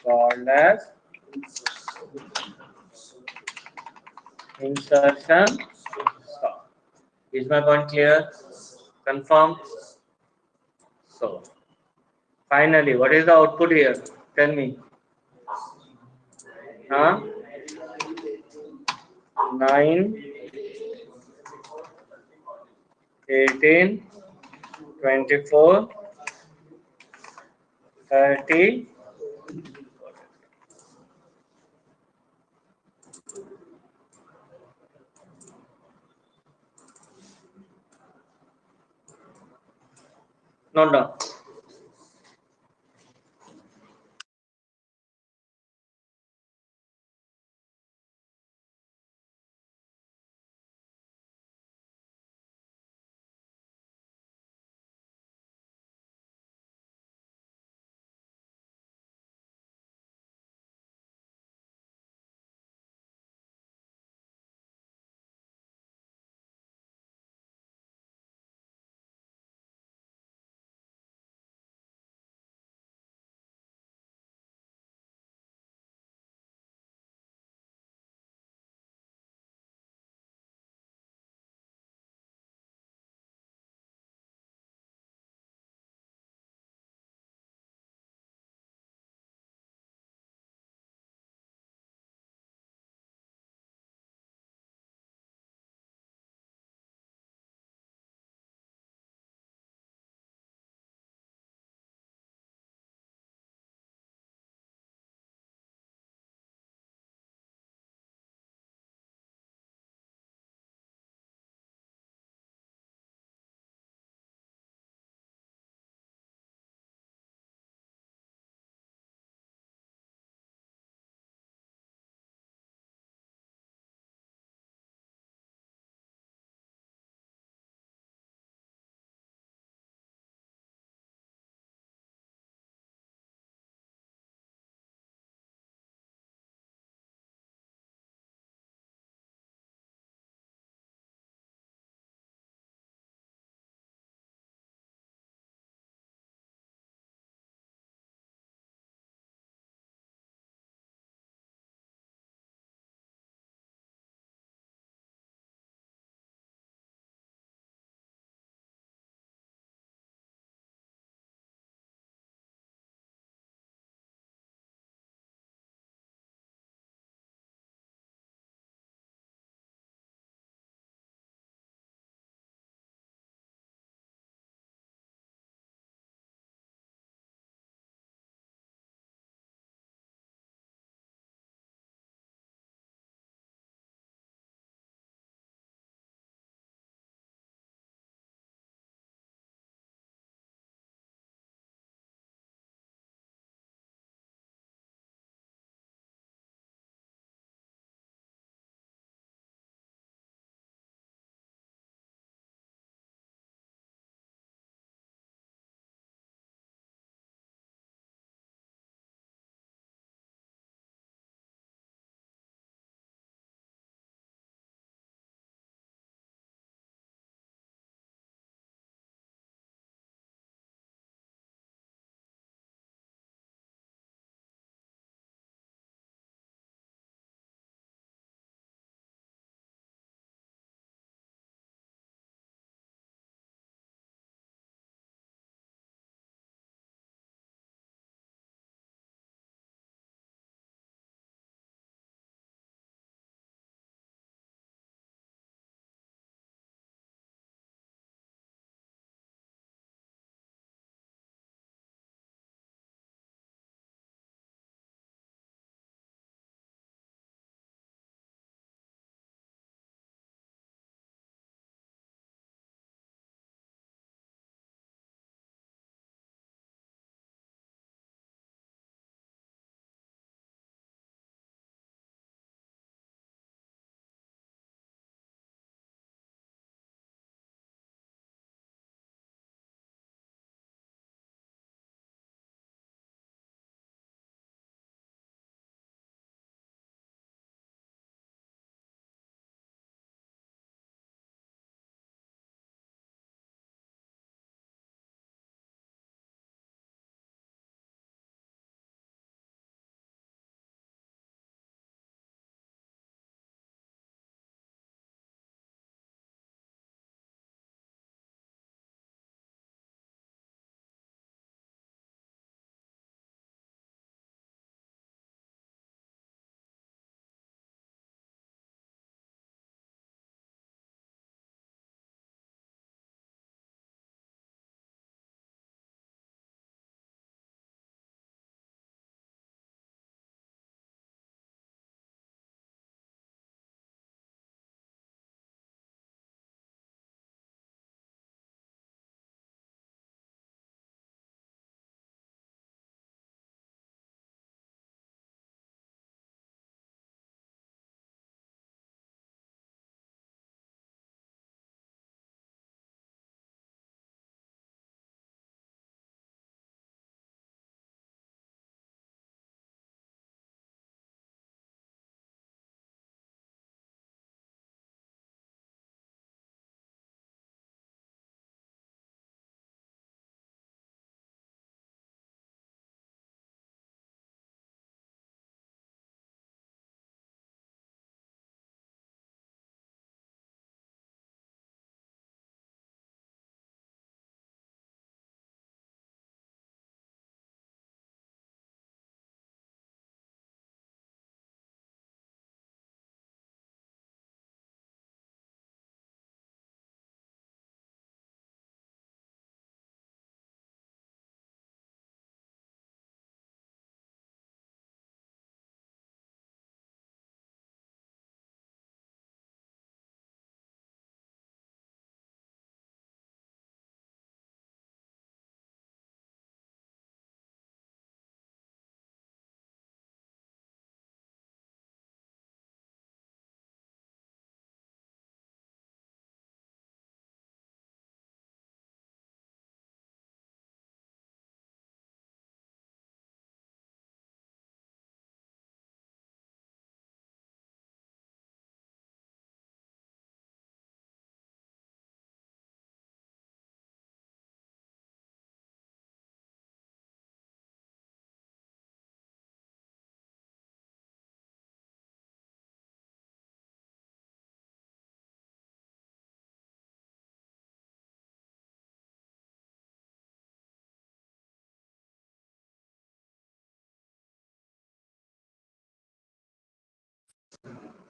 called as insertion stop. Is my point clear? Confirm. So finally, what is the output here? Tell me. Huh? 9, 18, 24, 30. Not done.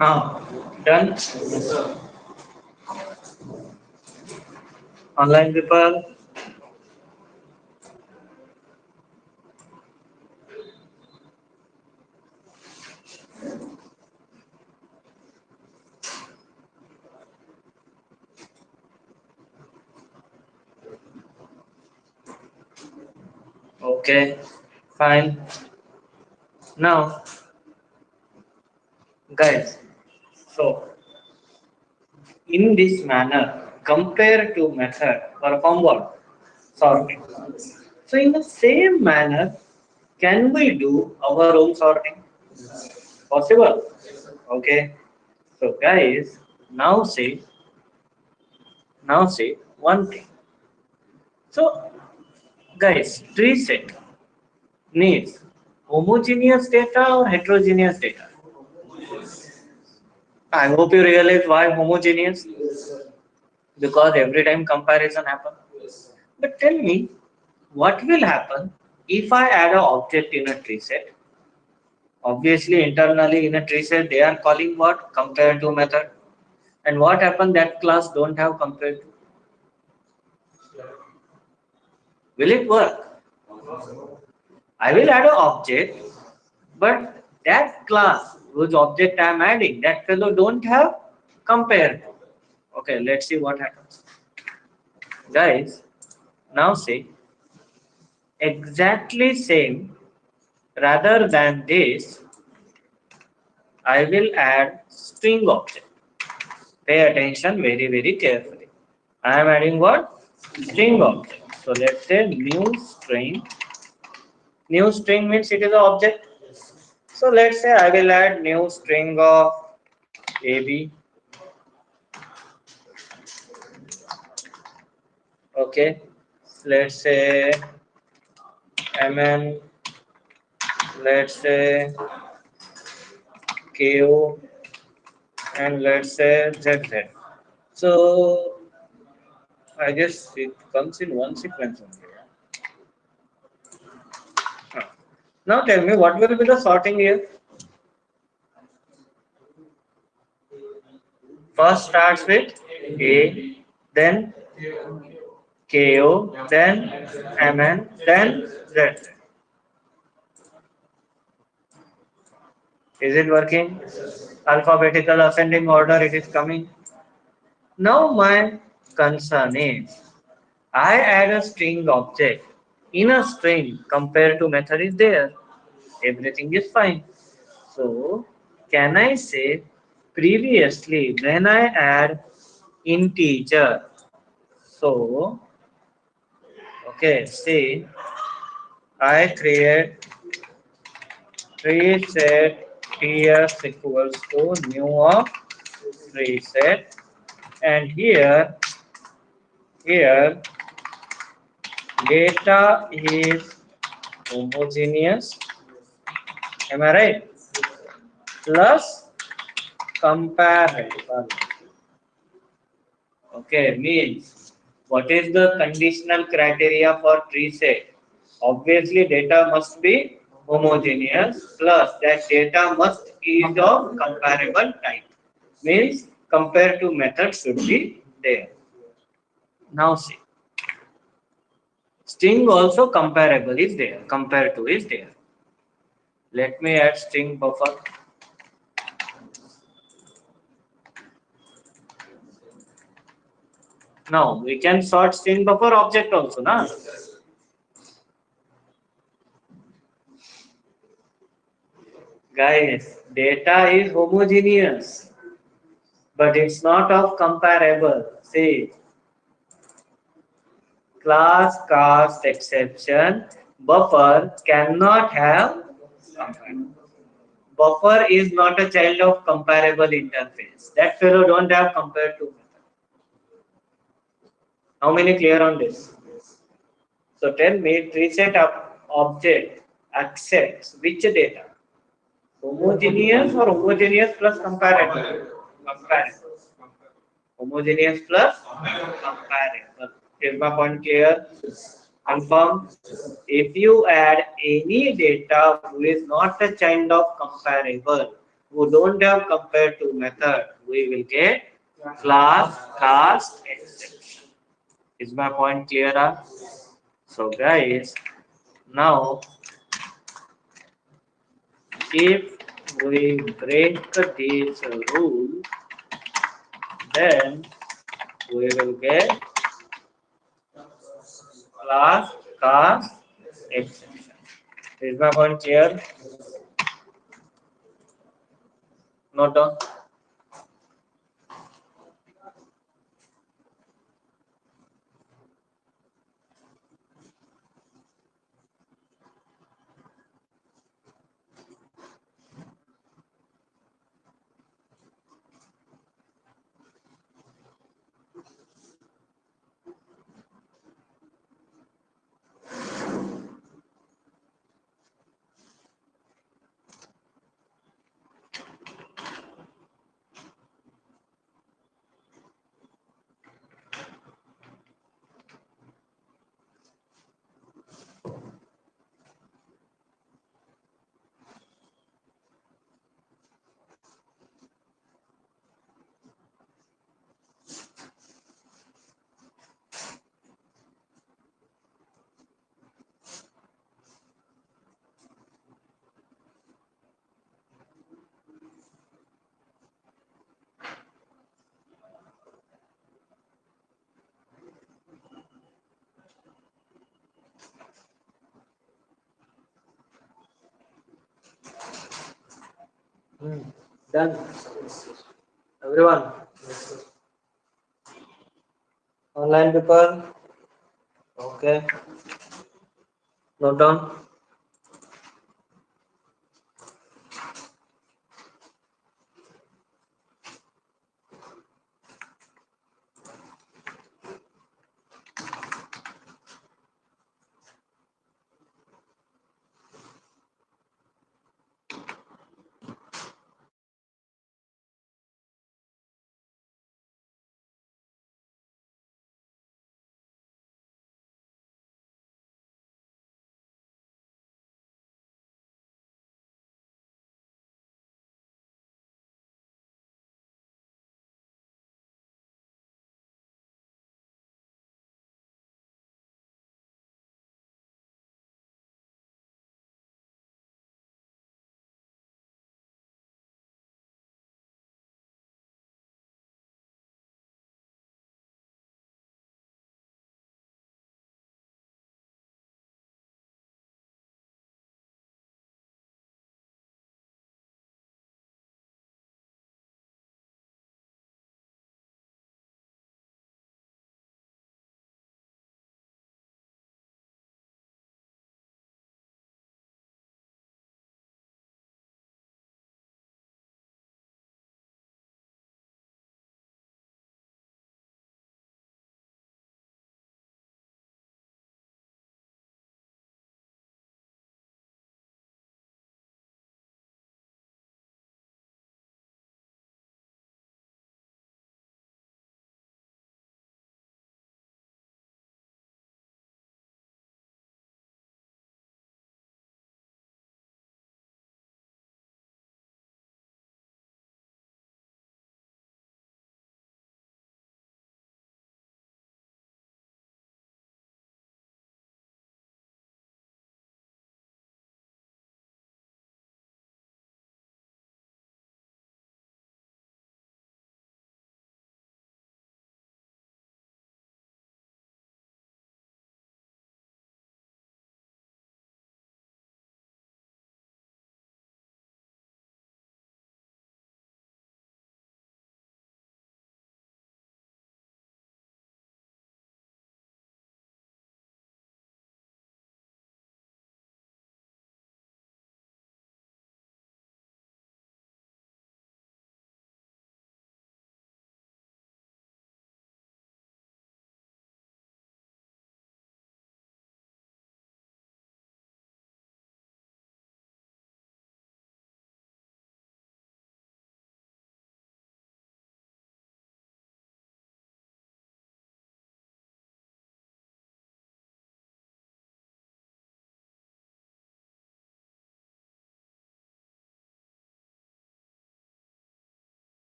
Now, done. Online paper. Okay, fine. Now, guys, so in this manner, compare to method perform what? Sorting. So in the same manner, can we do our own sorting? Possible? Okay. So guys, now see, now see one thing. So guys, tree set needs homogeneous data or heterogeneous data. I hope you realize why homogeneous, because every time comparison happen. But tell me, what will happen if I add an object in a tree set? Obviously, internally in a tree set, they are calling what? Compare to method. And what happened that class don't have compare to? Will it work? I will add an object, but that class whose object I am adding, that fellow don't have compare to. Okay, let's see what happens. Guys, now see, exactly same. Rather than this, I will add string object. Pay attention very carefully. I am adding what? String object. So let's say new string. New string means it is an object. So let's say I will add new string of AB. Okay. Let's say MN. Let's say KO. And let's say ZZ. So I guess it comes in one sequence only. Huh. Now tell me what will be the sorting here? First starts with A, then KO, then MN, then Z. Is it working? Alphabetical ascending order, it is coming. Now my concern is, I add a string object. In a string, compared to method is there. Everything is fine. So, can I say previously when I add integer, so, okay, see, I create reset ts equals to new of reset, and here data is homogeneous, am I right, plus comparable. Okay, means what is the conditional criteria for tree set? Obviously, data must be homogeneous, plus that data must is of comparable type. Means compared to method should be there. Now see, string also comparable is there. Compare to is there. Let me add string buffer. Now we can sort string buffer object also, na? Guys, data is homogeneous, but it's not of comparable. See, class cast exception, buffer cannot have comparable. Buffer is not a child of comparable interface. That fellow don't have compared to. How many clear on this? So tell me, tree set up object accepts which data? Homogeneous or homogeneous plus comparable? Comparable. Homogeneous plus comparable. Is my point clear? Confirm. If you add any data who is not a child of comparable, who don't have compared to method, we will get class, cast, exception. Is my point clear? So guys, now if we break this rule, then we will get class, cast, exception. Is my point clear? Note down. Done. Everyone, online people. Okay. Note down.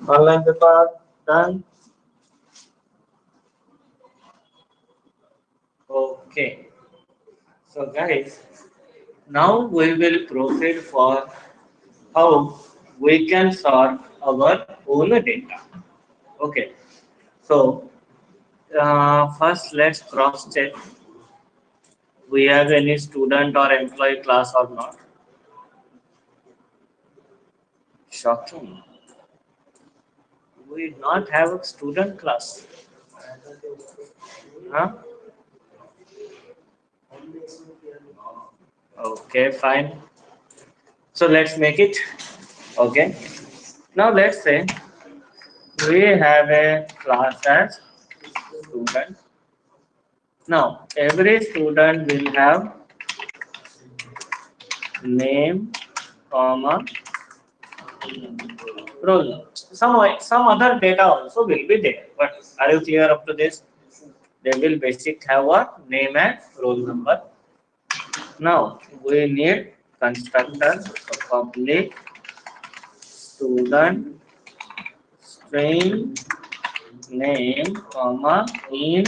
Online paper done. Okay. So guys, now we will proceed for how we can sort our own data. Okay. So first let's cross check we have any student or employee class or not. Shocking. We not have a student class. Huh? Okay, fine. So let's make it. Okay. Now let's say we have a class as student. Now every student will have name, comma, roll number. Some other data also will be there. But are you clear up to this? They will basic have what? Name and roll number. Now we need constructor public student string name comma in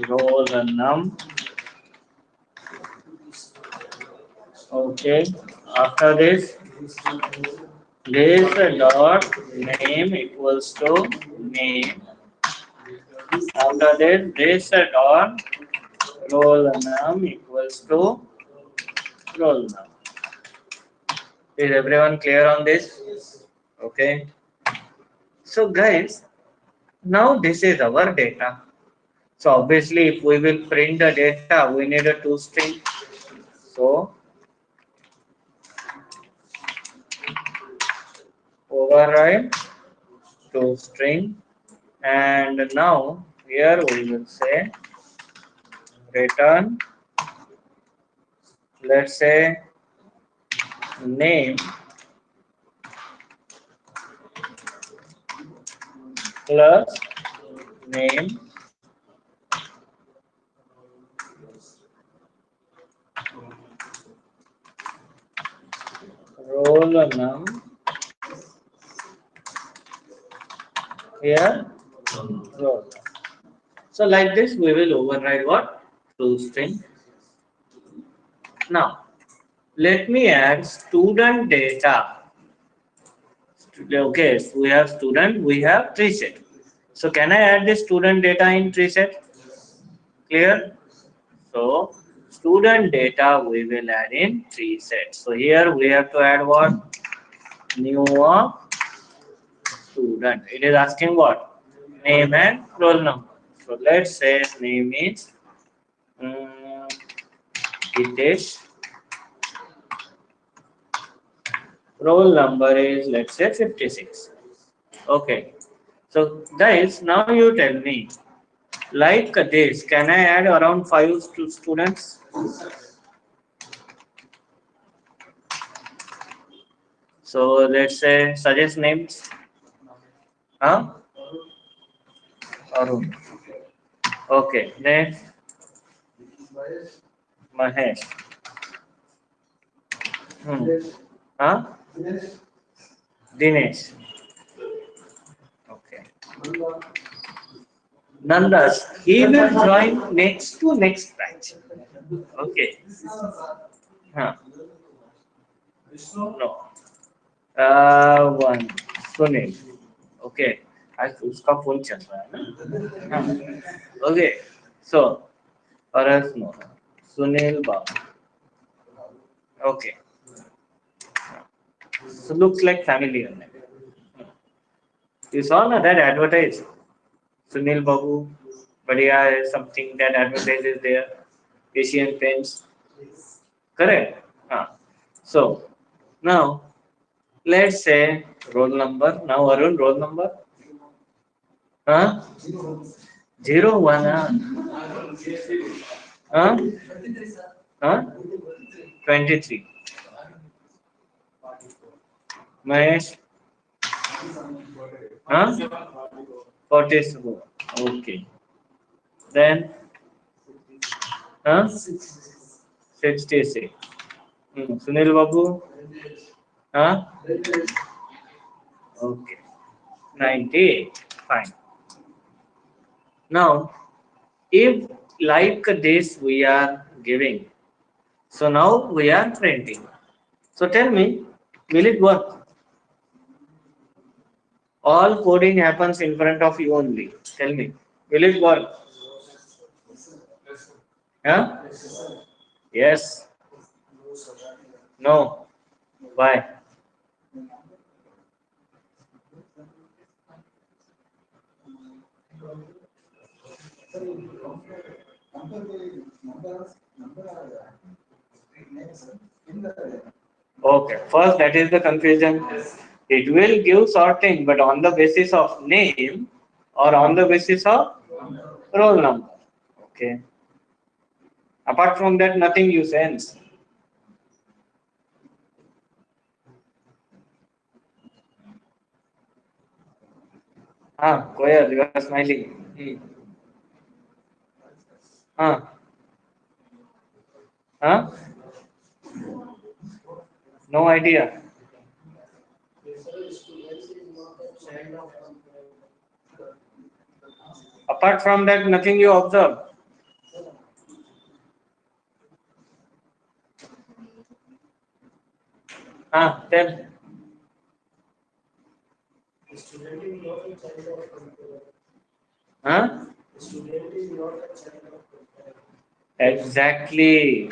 roll num. Okay. After this dot name equals to name. After this dot roll num equals to roll num. Is everyone clear on this? Okay. So guys, now this is our data. So obviously, if we will print the data, we need a two string. So override to string, and now here we will say return. Let's say name plus name roll num here roll. So like this, we will override what to string. Now let me add student data. Okay, so we have student, we have tree set. So can I add the student data in tree set? Clear? So student data we will add in tree set. So here we have to add what? New of student. It is asking what? Name and roll number. So let's say name is um, Hitesh. Roll number is let's say 56. Okay. So guys, now you tell me like this, can I add around five students? So let's say suggest names. Huh? Arun. Okay. Next, Mahesh. Hmm. Huh? Dinesh. Okay. Nandas. He will join next to next batch. Okay. Huh. No. One. Sunil. Okay. आज उसका phone चल रहा है ना हाँ okay so purse no Sunil Babu okay so looks like familiar name. You saw na that advertise Sunil Babu Badhiya is something that advertises there Asian Paints correct so now let's say roll number now Arun roll number huh 01 huh huh 23 Mahesh huh 44 okay then huh 66 Sunil Babu Huh? Okay. 98. Fine. Now, if like this we are giving, so now we are printing. So tell me, will it work? All coding happens in front of you only. Tell me, will it work? Huh? Yes. No. Why? Okay. First, that is the confusion. It will give sorting, but on the basis of name or on the basis of roll number. Okay. Apart from that, nothing you sense. Ah, Koyal, you are smiling. Ah, huh? No idea. Apart from that, nothing you observe. Ah, tell. Huh? Exactly.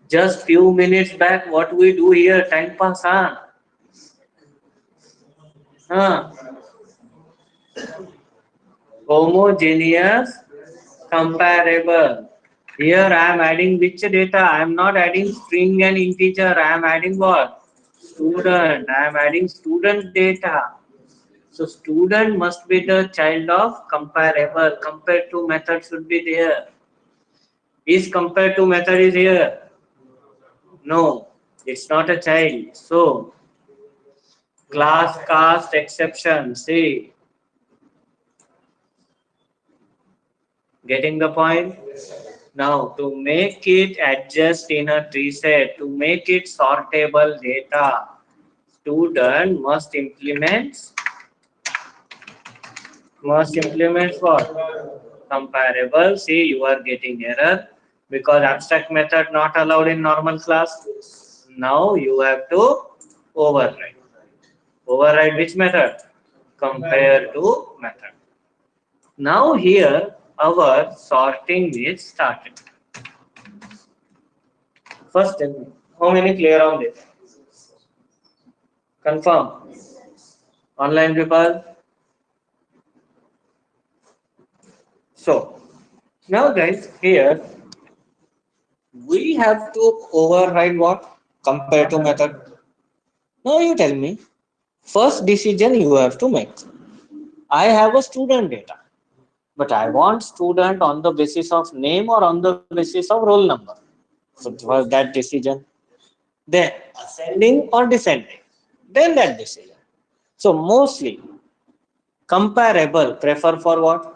Just few minutes back, what we do here, time pass, huh? Huh? Homogeneous, comparable. Here I am adding which data? I am not adding string and integer. I am adding what? Student. I am adding student data. So student must be the child of comparable. Compared to method should be there. Is compared to method is here? No, it's not a child. So class cast exception. See, getting the point? Now to make it adjust in a tree set, to make it sortable data, student must implement what? Comparable. See, you are getting error because abstract method not allowed in normal class. Now you have to override. Override which method? Compare to method. Now here our sorting is started. First, tell me, how many clear on this? Confirm. Online people. So now guys, here we have to override what? Compare to method. Now you tell me, first decision you have to make. I have a student data, but I want student on the basis of name or on the basis of roll number. So for that decision, then ascending or descending, then that decision. So mostly comparable prefer for what?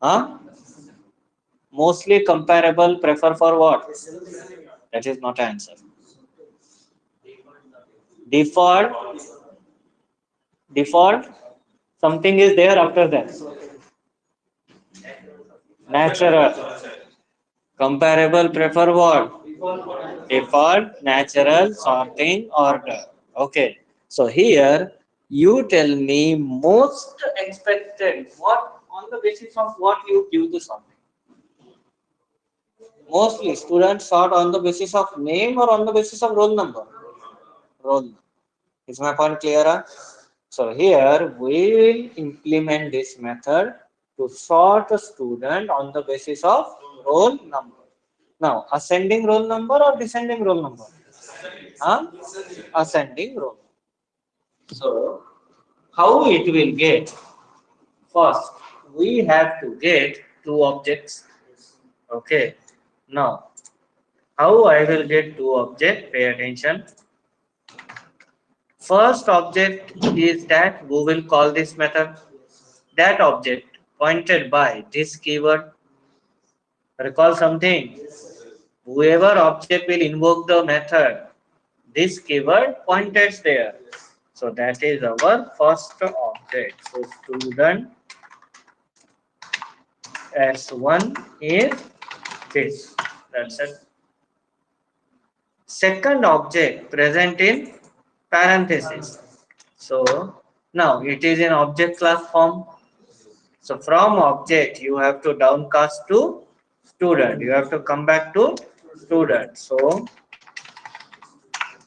Huh? Mostly comparable prefer for what? That is not answer. Default, default, something is there after that. Natural. Comparable prefer what? Default, natural, sorting, order. Okay. So here you tell me most expected. What on the basis of what you give the sorting? Mostly students sort on the basis of name or on the basis of roll number. Roll number. Is my point clear? So here we will implement this method to sort a student on the basis of roll number. Now, ascending roll number or descending roll number? Huh? Ascending roll. So, how it will get? First, we have to get two objects. Okay. Now, how I will get two objects? Pay attention. First object is that we will call this method. That object pointed by this keyword. Recall something. Whoever object will invoke the method, this keyword pointed there. So that is our first object. So student S1 is this. That's it. Second object present in parenthesis. So now it is in object class form. So from object you have to downcast to student. You have to come back to student. So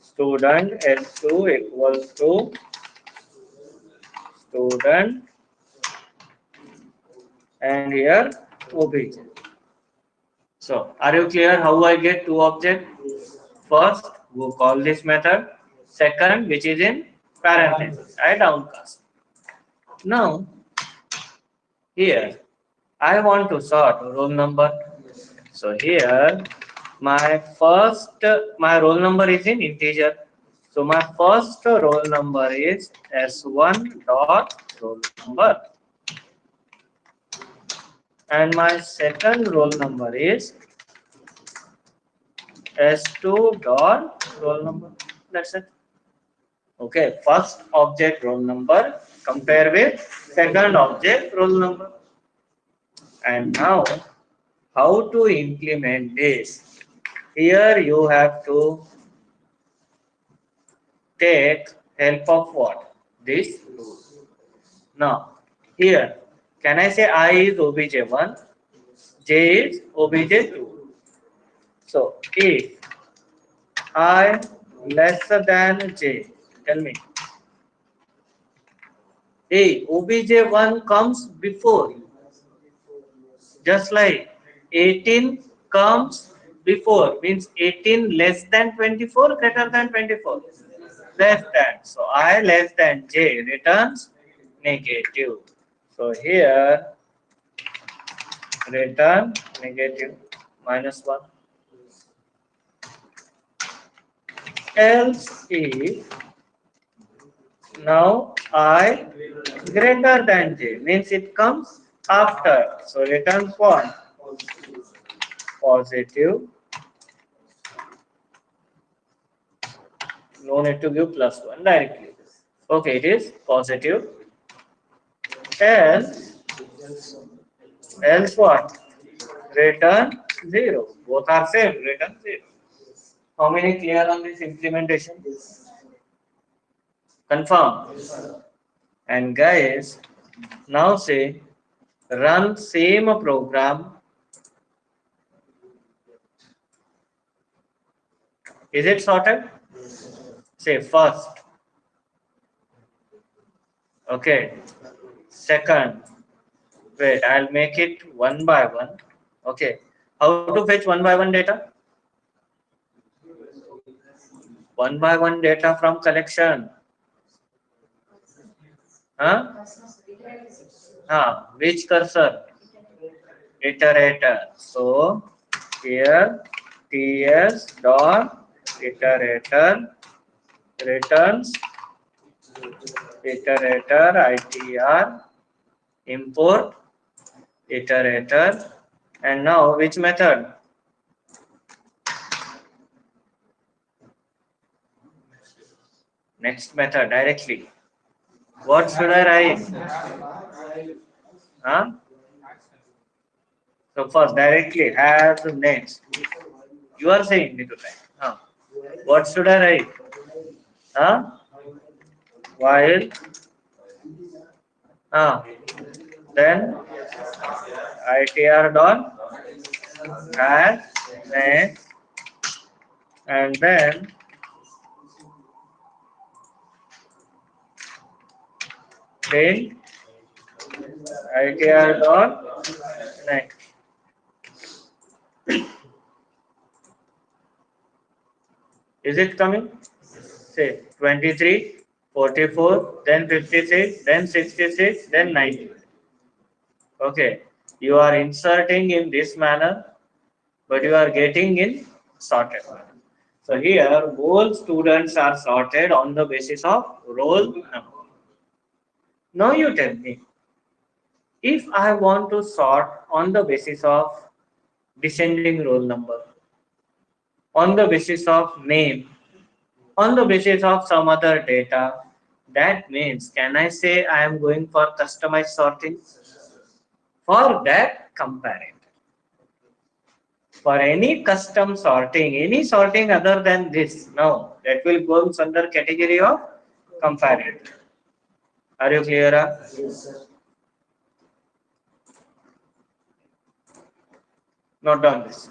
student S2 equals to student and here obj. So are you clear how I get two objects? First, we call this method. Second, which is in parentheses, I downcast. Now here I want to sort roll number. So here my roll number is in integer. So my first roll number is S1 dot roll number and my second roll number is S2 dot roll number. That's it. Okay, first object roll number compare with second object roll number. And now how to implement this? Here you have to take help of what? This rule. Now here can I say I is obj1, j is obj2. So if I lesser than j, tell me. A obj1 comes before, just like 18 comes before, means 18 less than 24, greater than 24, less than. So I less than j returns negative. So here return negative -1. Else if now I greater than j, means it comes after. So returns what? Positive. No need to give +1 directly. Okay, it is positive. Else, else what? Return 0. Both are same. Return 0. How many clear on this implementation? Confirm. And guys, now say run same program. Is it sorted? Say first. Okay. Second. Wait, I'll make it one by one. Okay. How to fetch one by one data? One by one data from collection. Huh? Which cursor? Iterator. So here ts dot iterator returns iterator itr import iterator and now which method? Next method directly. What should I write? Huh? So first directly have the next. You are saying me to write. What should I write? Huh? While then itr dot add next and then print itr dot next. Is it coming? Say 23, 44, then 56, then 66, then 90. Okay, you are inserting in this manner, but you are getting in sorted manner. So here, all students are sorted on the basis of roll number. Now you tell me, if I want to sort on the basis of descending roll number, on the basis of name, on the basis of some other data. That means, can I say I am going for customized sorting? For that, compare it. For any custom sorting, any sorting other than this, no, that will go under category of compare it. Are you clear? Note down this.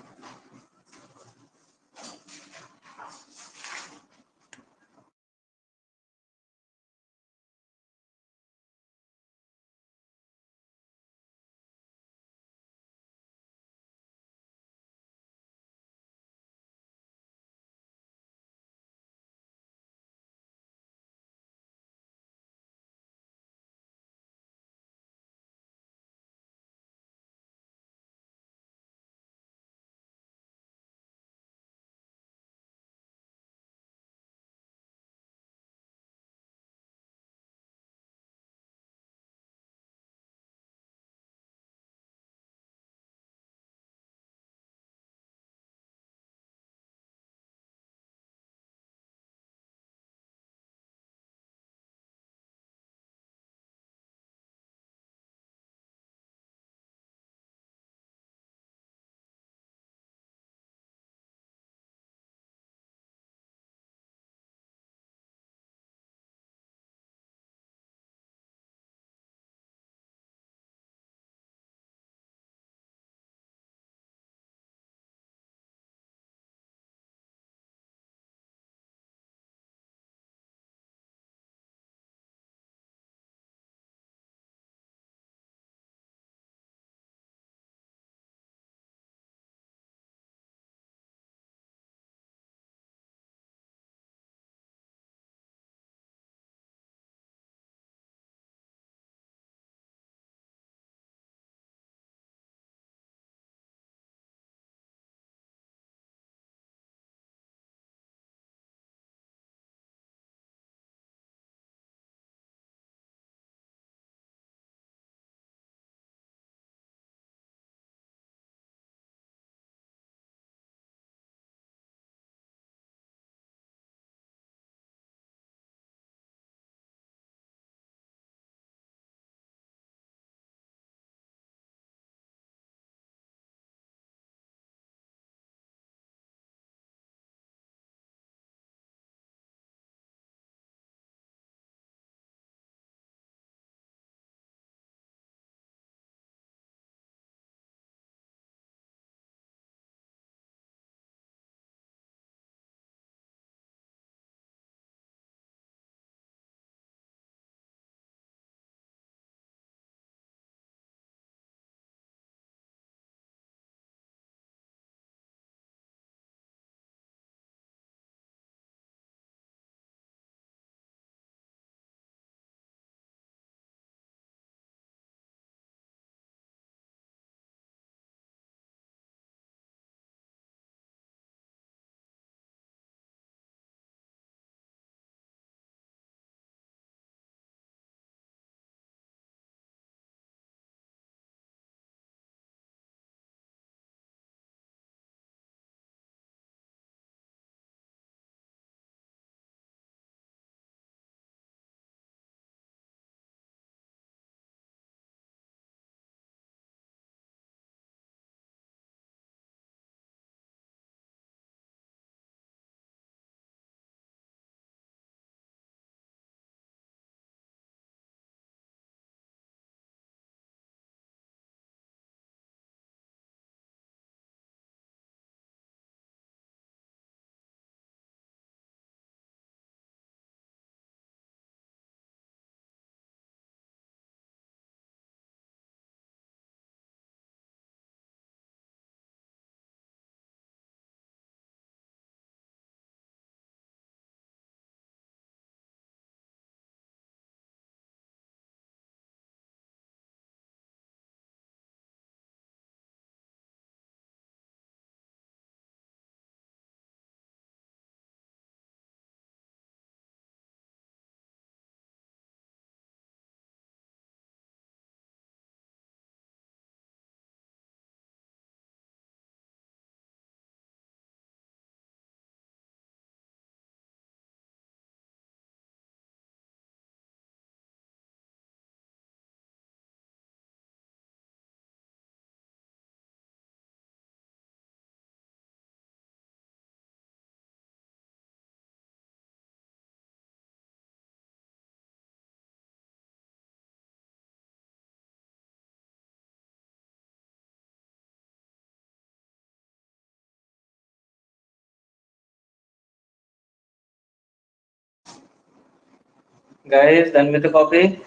Guys, done with the copy?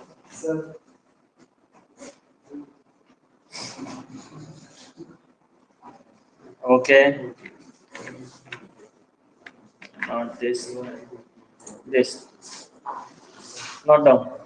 Okay, not this. This. Not down.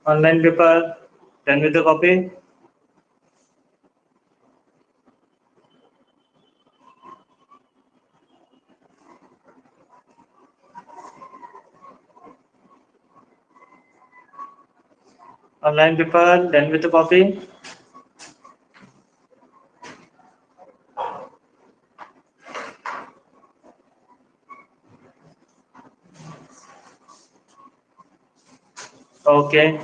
Online people, done with the copy? Online people, then with the copy. Okay.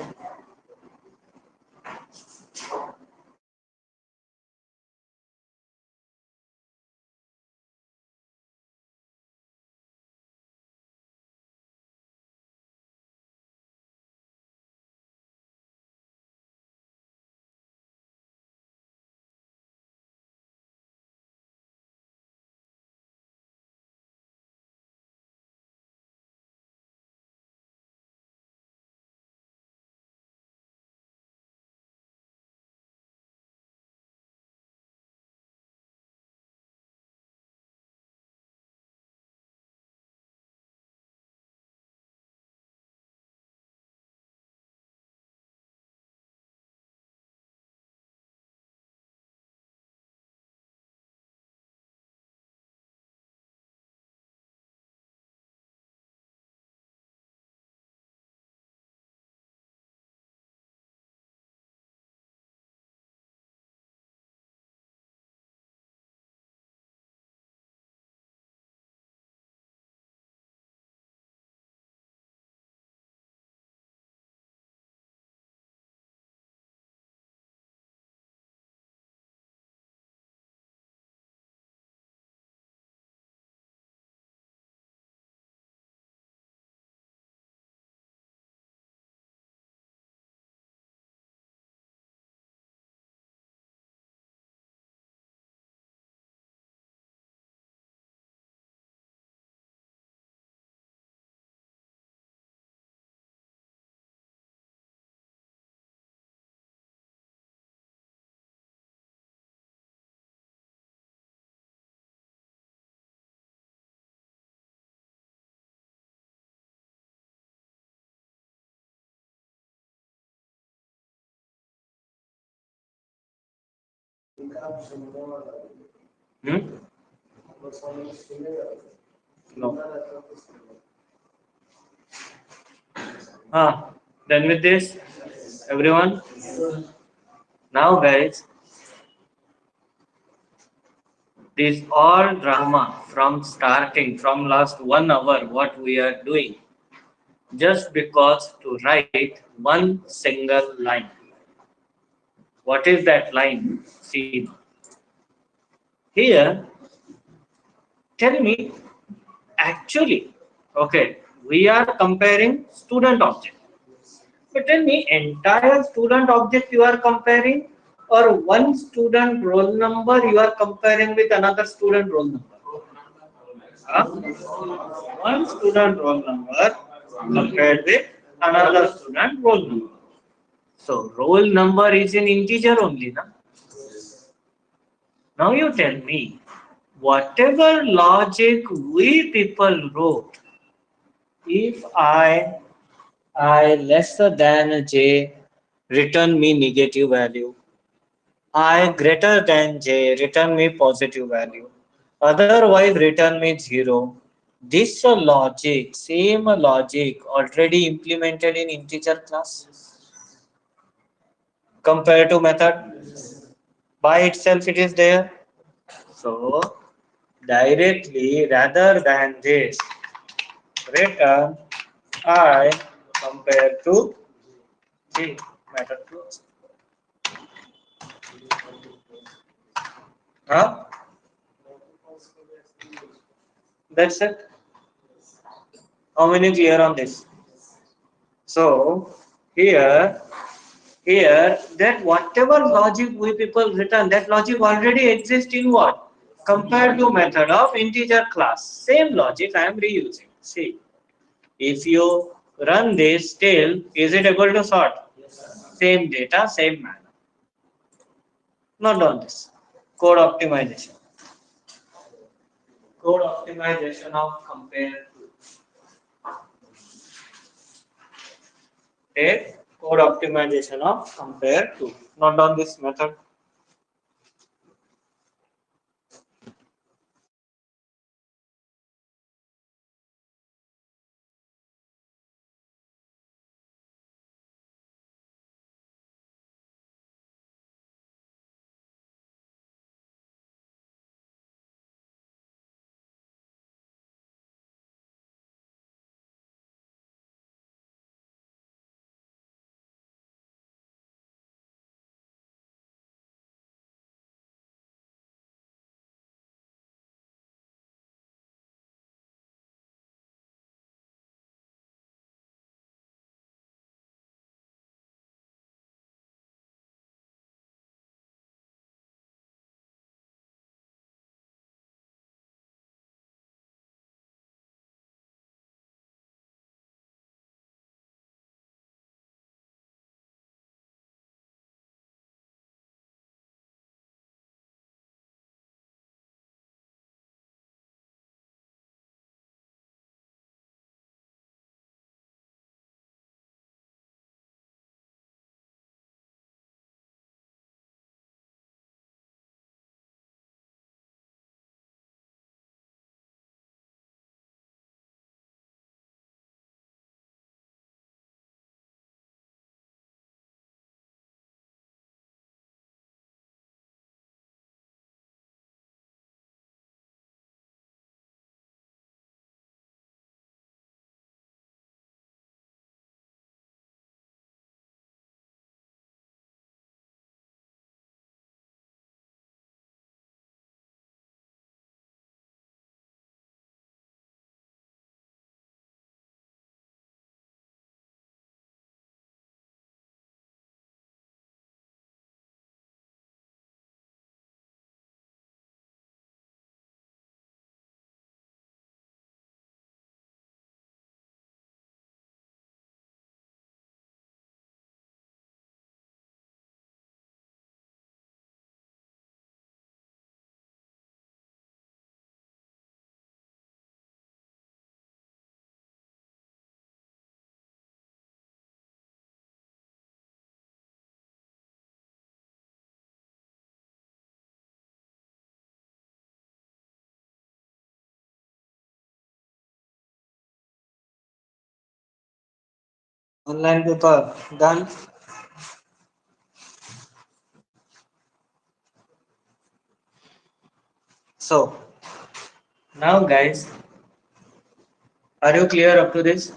Hmm? No. Ah, done with this, everyone. Now, guys, this all drama from starting from last 1 hour, what we are doing, just because to write one single line. What is that line? See, here, tell me, actually, okay, we are comparing student object. But tell me, entire student object you are comparing, or one student roll number you are comparing with another student roll number? Huh? One student roll number compared with another student roll number. So roll number is in integer only, na? Now you tell me, whatever logic we people wrote, if I lesser than j, return me negative value. I greater than j, return me positive value. Otherwise, return me 0. This logic, same logic already implemented in integer class compared to method. By itself, it is there. So, directly rather than this, return I compared to j method close. Huh? That's it. How many clear on this? So here, that whatever logic we people written, that logic already exists in what? Compared to method of integer class. Same logic I am reusing. See, if you run this still, is it able to sort? Same data, same manner. Not on this. Code optimization. Code optimization of compare to. Take code optimization of compare to. Not on this method. Online paper done. So now, guys, are you clear up to this?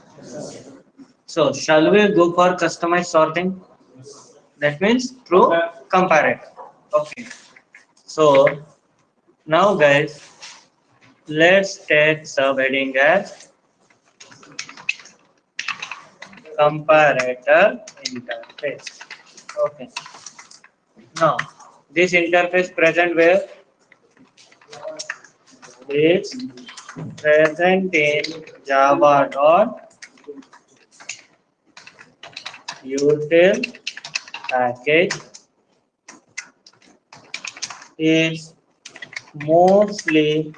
So shall we go for customized sorting? That means through comparator. Okay. So now, guys, let's take subheading as comparator interface. Okay. Now this interface present where is present in Java dot util package is mostly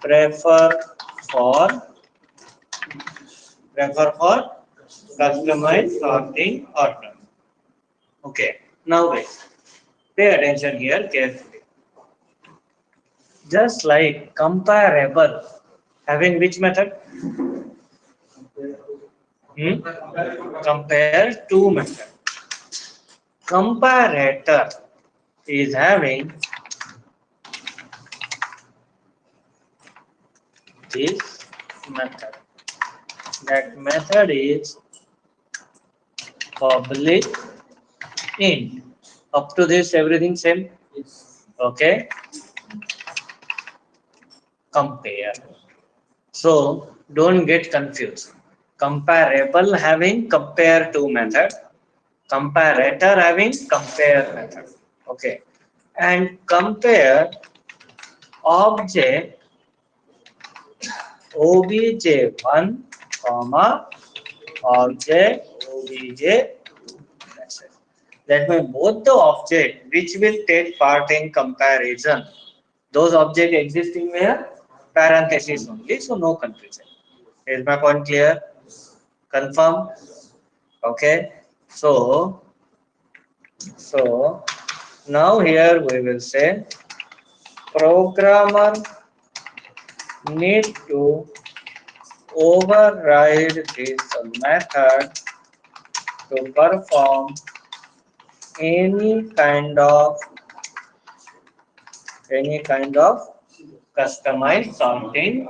prefer for for customized sorting order. Okay. Now guys, pay attention here carefully. Just like comparable, having which method? Hmm? Compare two method. Comparator is having this method. That method is public int. Up to this, everything same. Okay. Compare. So don't get confused. Comparable having compare to method. Comparator having compare method. Okay. And compare object obj1 comma object obj2. That's it. That means both the object which will take part in comparison, those objects existing where parentheses only, so no confusion. Is my point clear? Confirm? Okay. So, so now here we will say programmer need to override this method to perform any kind of customized sorting.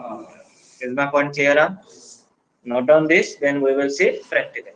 Is my point clear? Note on this, then we will see practically.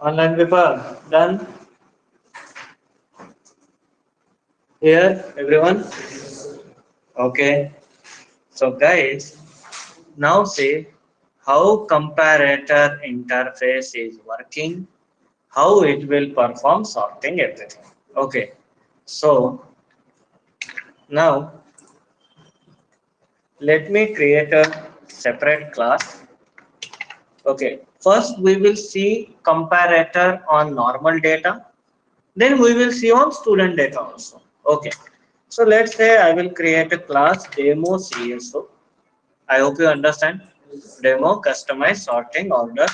Online paper done here, everyone. Okay. So guys, now see how comparator interface is working, how it will perform sorting everything. Okay. So now let me create a separate class. Okay. First we will see comparator on normal data. Then we will see on student data also. Okay. So let's say I will create a class demo CSO. I hope you understand. Demo customize sorting order.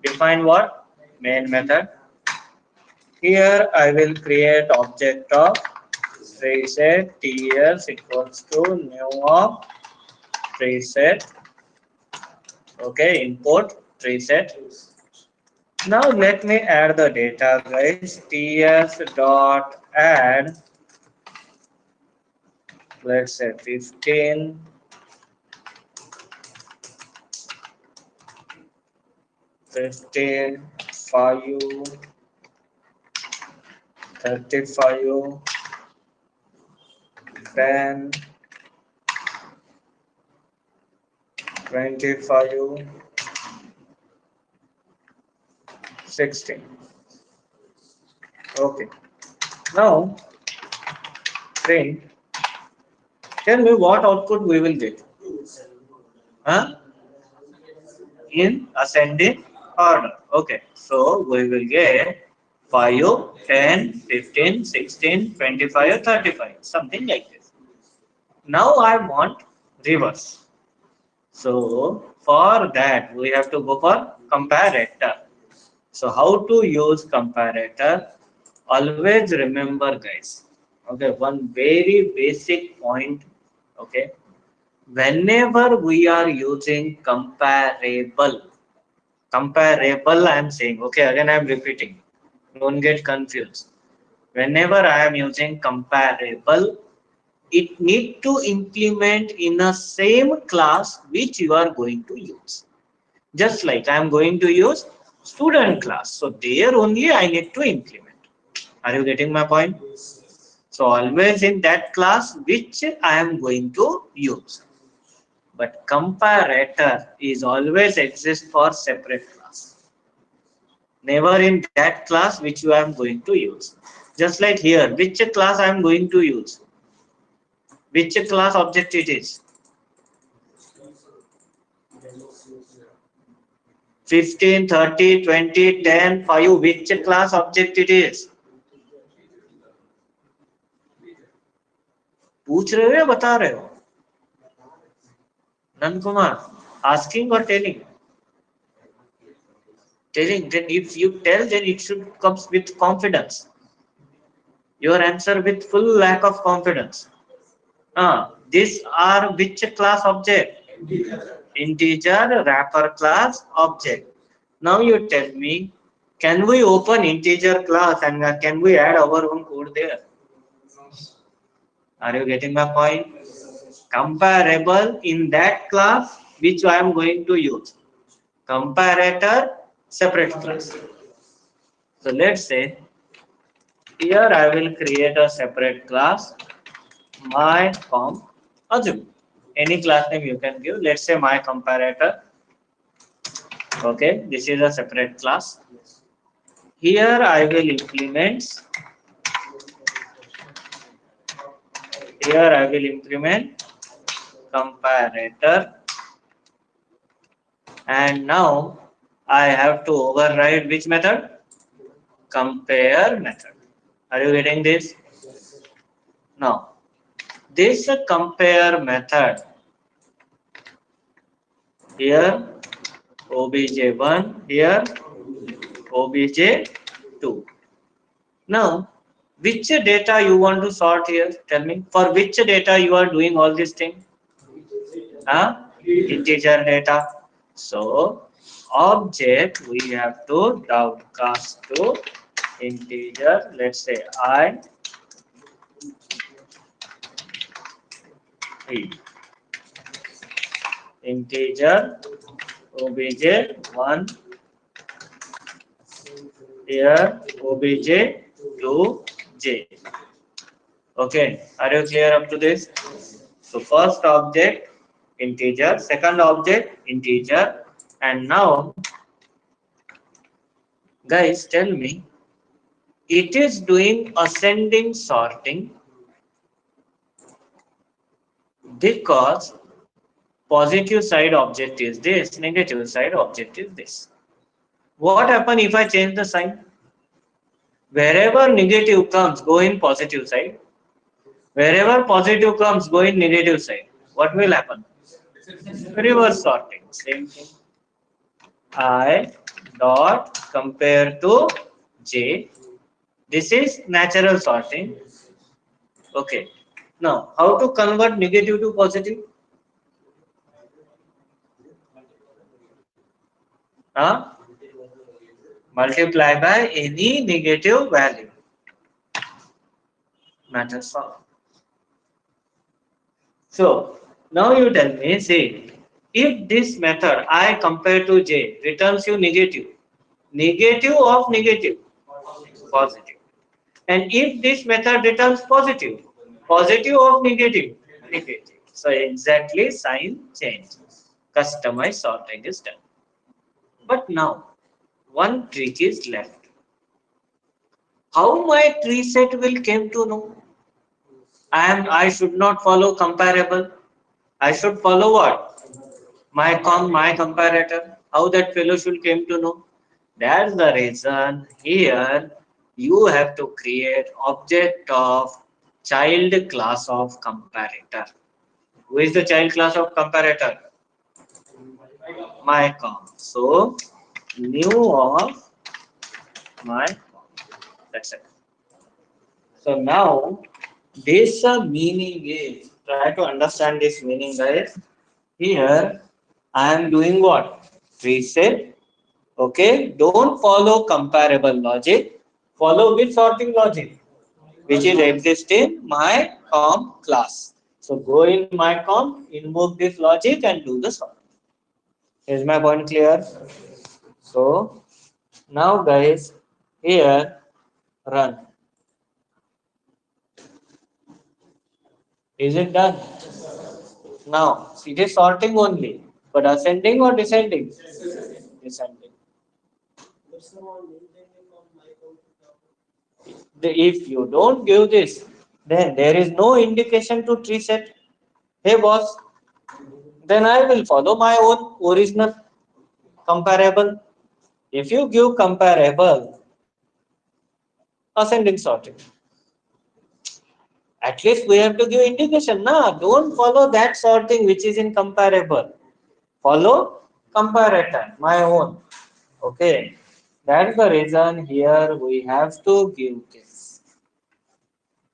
Define what? Main method. Here I will create object of preset ts equals to new of preset. Okay, import preset. Now let me add the data guys. Ts dot add, let's say 15, 15, 5, 35, 10, 25, 16. Okay. Now print. Tell me what output we will get. Huh? In ascending order. Okay. So we will get 5, 10, 15, 16, 25, 35. Something like this. Now I want reverse. So for that we have to go for comparator. So how to use comparator? Always remember guys. Okay, one very basic point. Okay, whenever we are using comparable I am saying, okay, again I am repeating, don't get confused. Whenever I am using comparable, it need to implement in a same class which you are going to use. Just like I am going to use student class, so there only I need to implement. Are you getting my point? So always in that class which I am going to use. But comparator is always exist for separate class. Never in that class which you am going to use. Just like here, which class I am going to use? Which class object it is? 15, 30, 20, 10, 5. Which class object it is? पूछ रहे हो या बता रहे हो? Nan Kumar, asking or telling? Telling. Then if you tell, then it should comes with confidence. Your answer with full lack of confidence. These are which class object? Integer wrapper class object. Now you tell me, can we open integer class and can we add our own code there? Are you getting my point? Comparable in that class which I am going to use. Comparator separate class. So let's say here I will create a separate class, my comp assume. Any class name you can give. Let's say my comparator. Okay, this is a separate class. Here I will implement. Here I will implement comparator, and now I have to override which method? Compare method. Are you getting this? Now, this compare method here obj1, here obj2. Now, which data you want to sort here? Tell me. For which data you are doing all these things? Integer data. So, object we have to downcast to integer. Let's say I, integer obj1 Here obj to j. Okay, are you clear up to this? So first object integer, second object integer, and now guys tell me, it is doing ascending sorting because positive side object is this, negative side object is this. What happen if I change the sign? Wherever negative comes, go in positive side. Wherever positive comes, go in negative side. What will happen? Reverse sorting. Same thing. I dot compare to j. This is natural sorting. Okay. Now, how to convert negative to positive? Huh? Multiply by any negative value. Matter solved. So, now you tell me, see, if this method I compare to j returns you negative, negative of negative, positive. And if this method returns positive, positive of negative, negative. So exactly sign change. Customized sorting is done. But now, one trick is left. How my tree set will came to know? I should not follow comparable. I should follow what? My comparator. How that fellow should came to know? That's the reason here you have to create object of child class of comparator. Who is the child class of comparator? My com. So new of my com. That's it. So now this meaning is, try to understand this meaning guys. Here I am doing what? Reset. Okay. Don't follow comparable logic. Follow with sorting logic, which is exist in my com class. So go in my com, invoke this logic and do the sort. Is my point clear? So now guys, here run. Is it done? Now it is sorting only, but ascending or descending? Descending. If you don't give this, then there is no indication to tree set. Hey boss, then I will follow my own original comparable. If you give comparable, ascending sorting, at least we have to give indication. Nah, don't follow that sorting which is in comparable. Follow comparator, my own. Okay, that's the reason here we have to give this.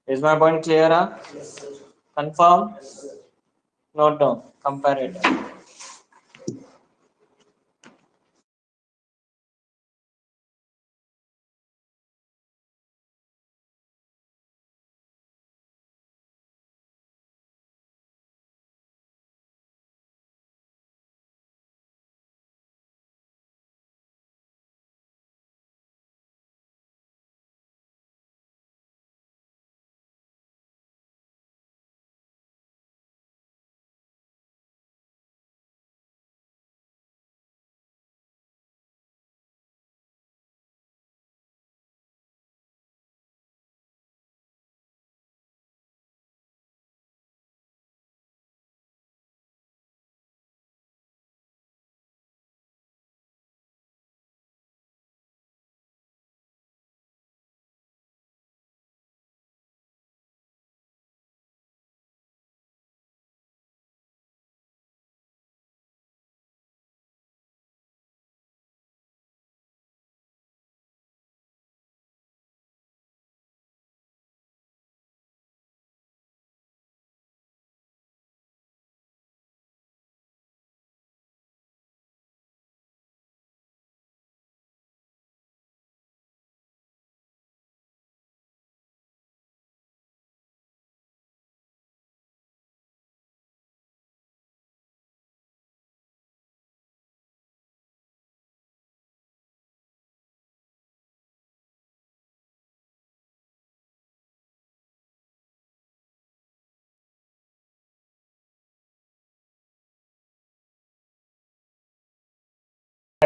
Is my point clear? Huh? Confirm? Note down. Comparator.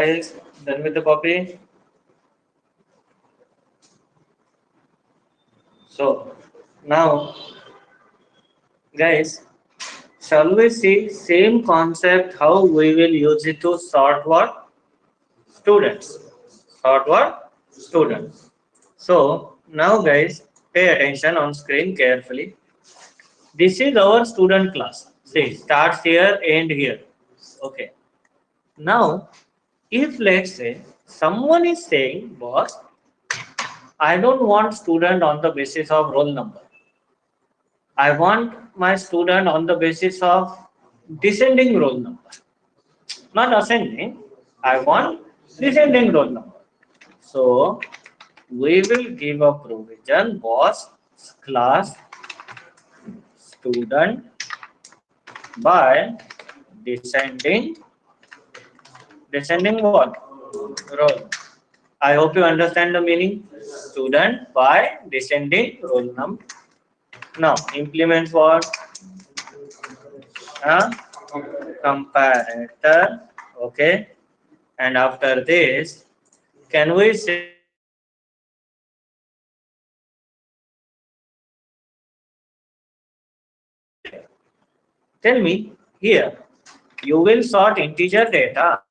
guys done with the copy? So now, guys, shall we see same concept how we will use it to sort what? Students. Sort what? Students. So now guys, pay attention on screen carefully. This is our student class. See, starts here, end here. Okay. Now, if let's say someone is saying, boss, I don't want student on the basis of roll number. I want my student on the basis of descending roll number, not ascending. I want descending roll number. So we will give a provision was class student by descending what roll. I hope you understand the meaning. Student by descending roll number. Now implement what? Uh, Comparator. Okay. And after this, can we say tell me here you will sort integer data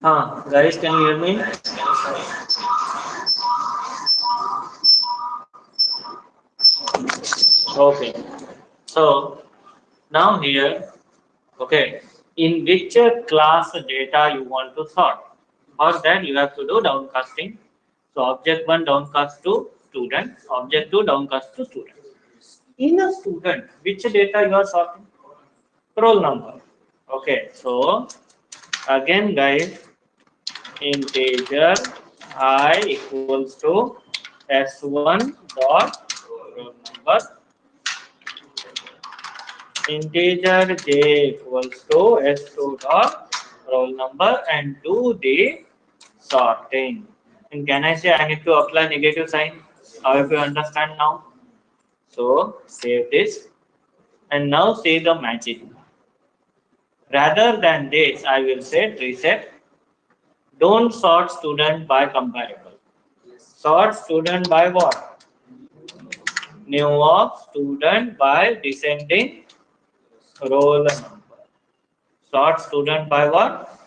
guys, can you hear me? Okay. So now here, okay, in which class data you want to sort? For that you have to do downcasting. So object one downcast to student, object two downcast to student. In a student, which data you are sorting? Roll number. Okay, so again guys, integer I equals to s1 dot roll number, integer j equals to s2 dot roll number, and do the sorting. And can I say I need to apply negative sign? How if you understand now? So save this and now say the magic. Rather than this, I will say reset. Don't sort student by comparable. Sort student by what? New of student by descending roll number. Sort student by what?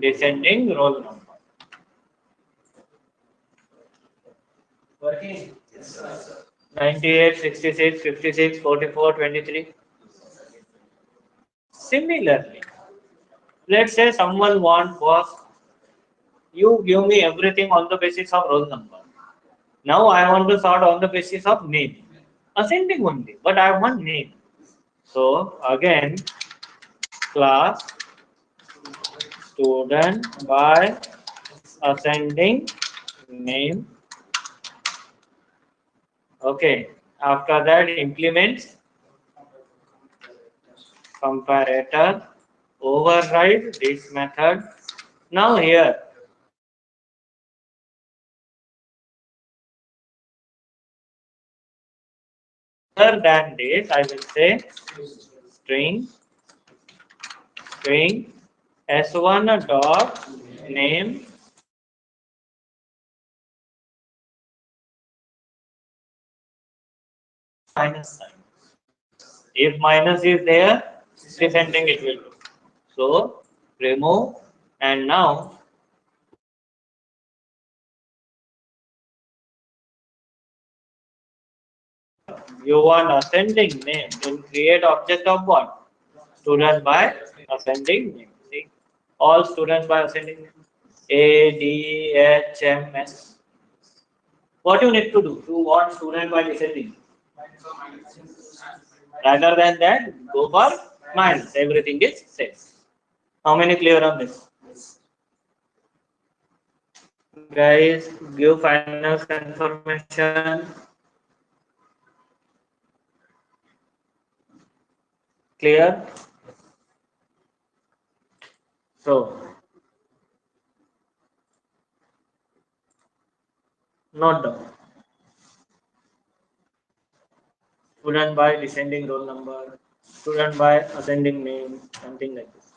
Descending roll number. Working? 98, 66, 56, 44, 23. Similarly, let's say someone wants was you give me everything on the basis of roll number. Now I want to sort on the basis of name. Ascending only, but I want name. So again, class student by ascending name. Okay. After that, implement comparator, override this method. Now here, other than this, I will say string string s1 dot name minus sign. If minus is there, descending it will do. So remove, and now you want ascending name, then create object of what? Student by ascending name. See, all students by ascending name. A, D, H, M, S. What you need to do? You want student by descending. Rather than that, go for minus. Everything is same. How many clear on this? Guys, give final confirmation. Clear? So, note down. Student by descending roll number, student by ascending name, something like this.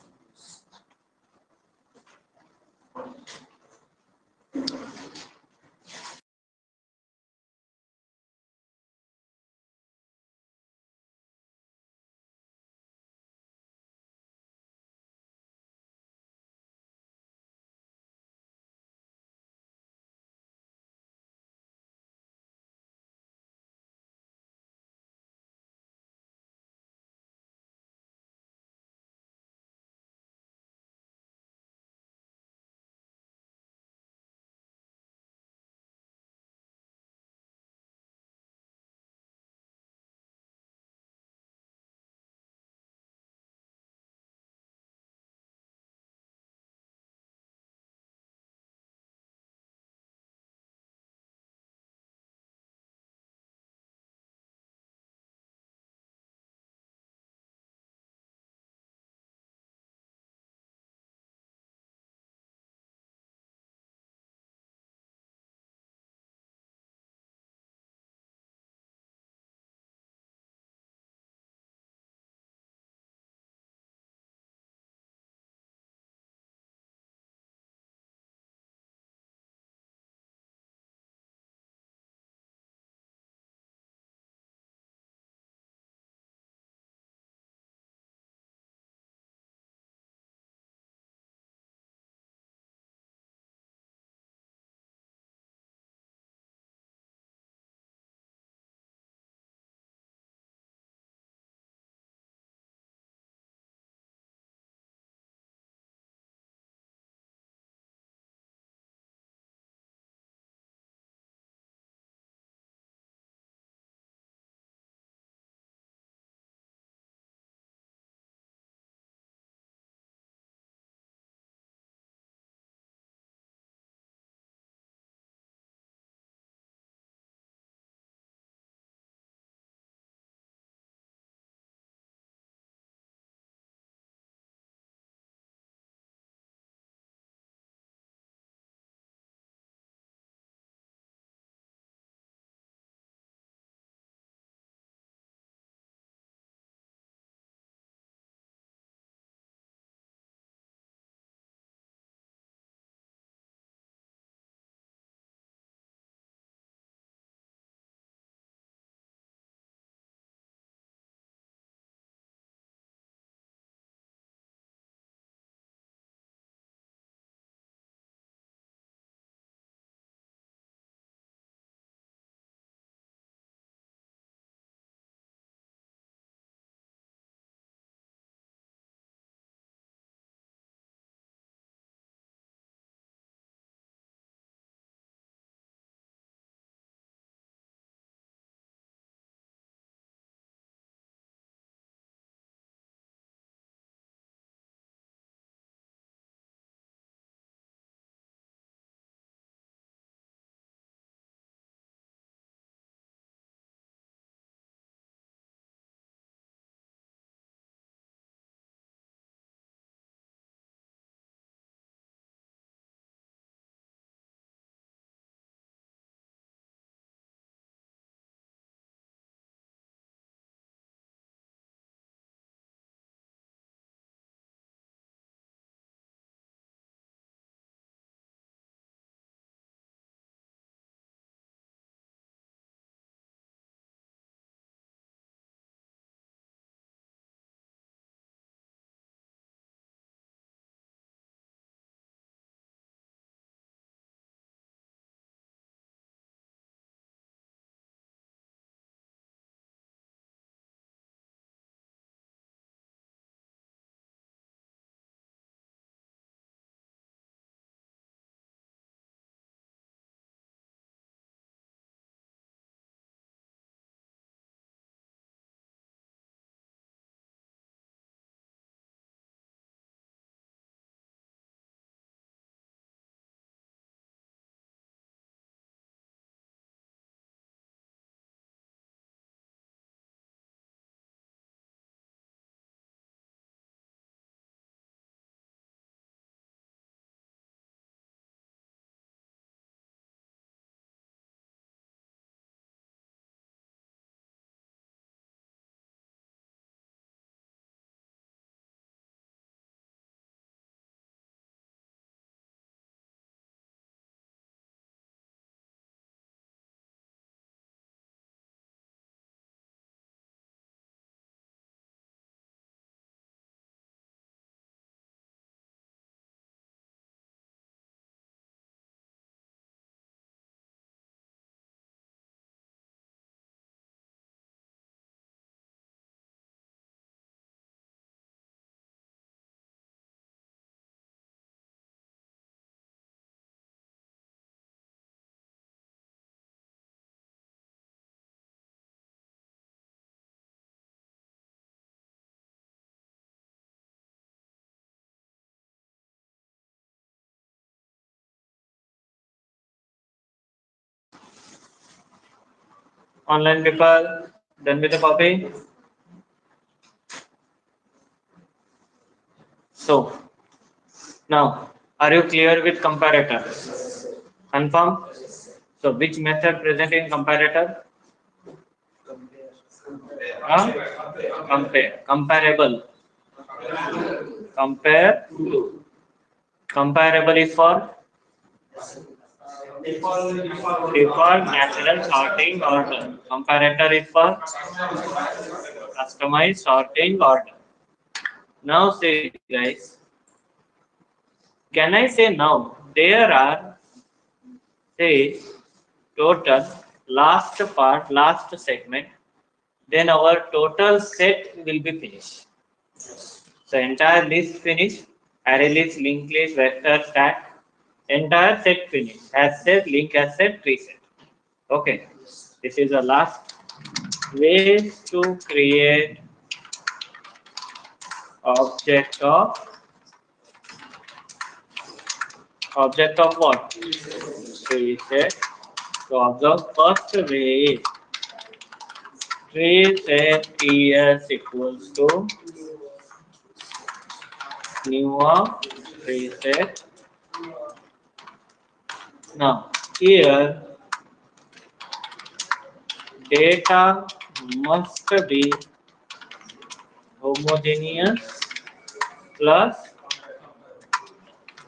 Online people, done with the copy. So now, are you clear with comparator? Confirm. So which method present in comparator? Huh? Compare. Comparable. Compare. Comparable is for default natural sorting order. Comparator is for customized sorting order. Now say guys, can I say now there are say total last part, last segment, then our total set will be finished. So entire list finish, array list, linked list, vector, stack, entire set finish. Has set, link has set, tree set. Okay, this is the last ways to create object of what? Tree set. So observe first way tree set is equals to new of tree set. Now here data must be homogeneous plus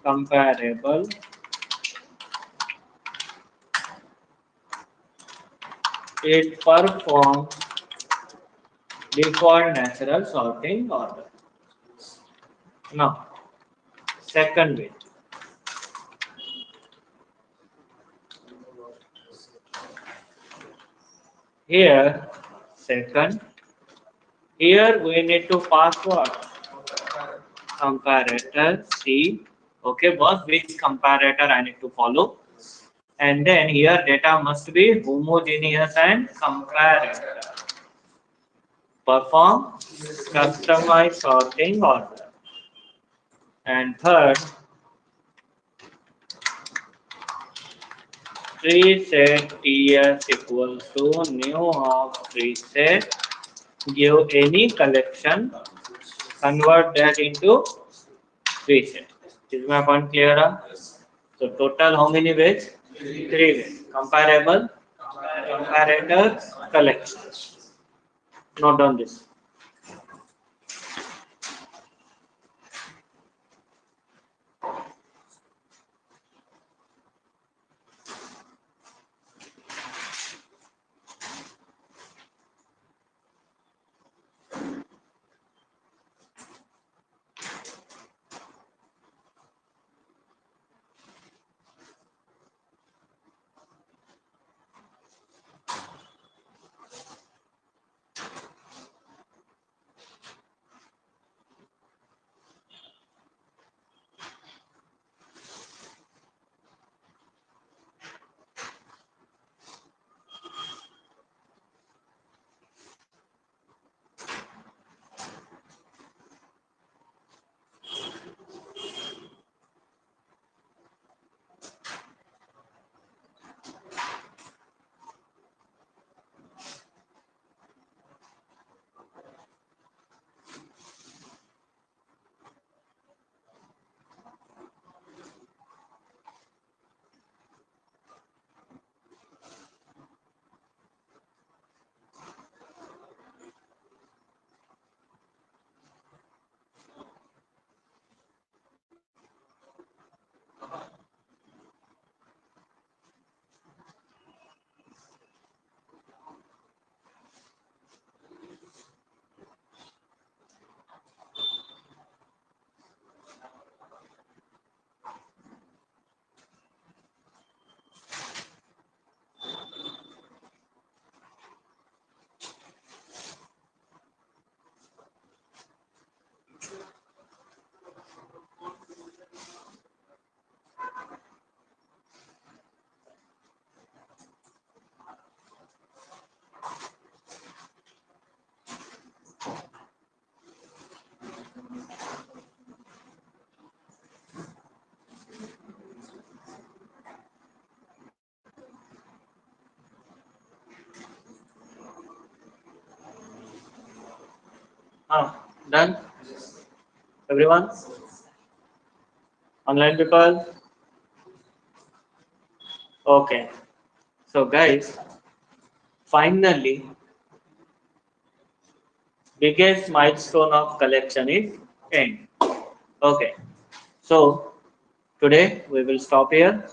comparable. It performs default natural sorting order. Now, second way. Here, second. Here we need to pass what? Comparator C. Okay, boss, which comparator I need to follow? And then here data must be homogeneous and comparator. Perform customized sorting order. And third, tree set ts equals to new of tree set. Give any collection, convert that into tree set. Is my point clear? So total how many ways? Three ways. Comparable, comparator, collection. Note down this. Done? Everyone? Online people? Okay. So guys, finally, biggest milestone of collection is end. Okay. So today we will stop here.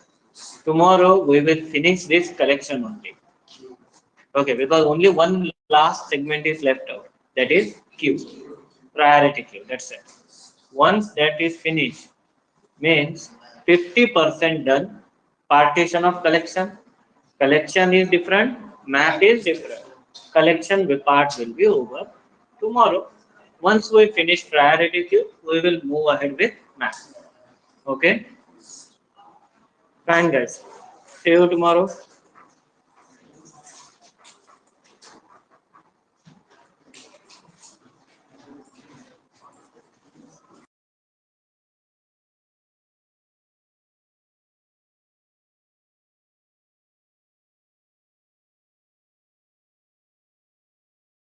Tomorrow we will finish this collection only. Okay, because only one last segment is left out. That is queue, priority queue. That's it. Once that is finished, means 50% done. Partition of collection. Collection is different. Map is different. Collection part will be over tomorrow. Once we finish priority queue, we will move ahead with map. Okay, fine guys. See you tomorrow.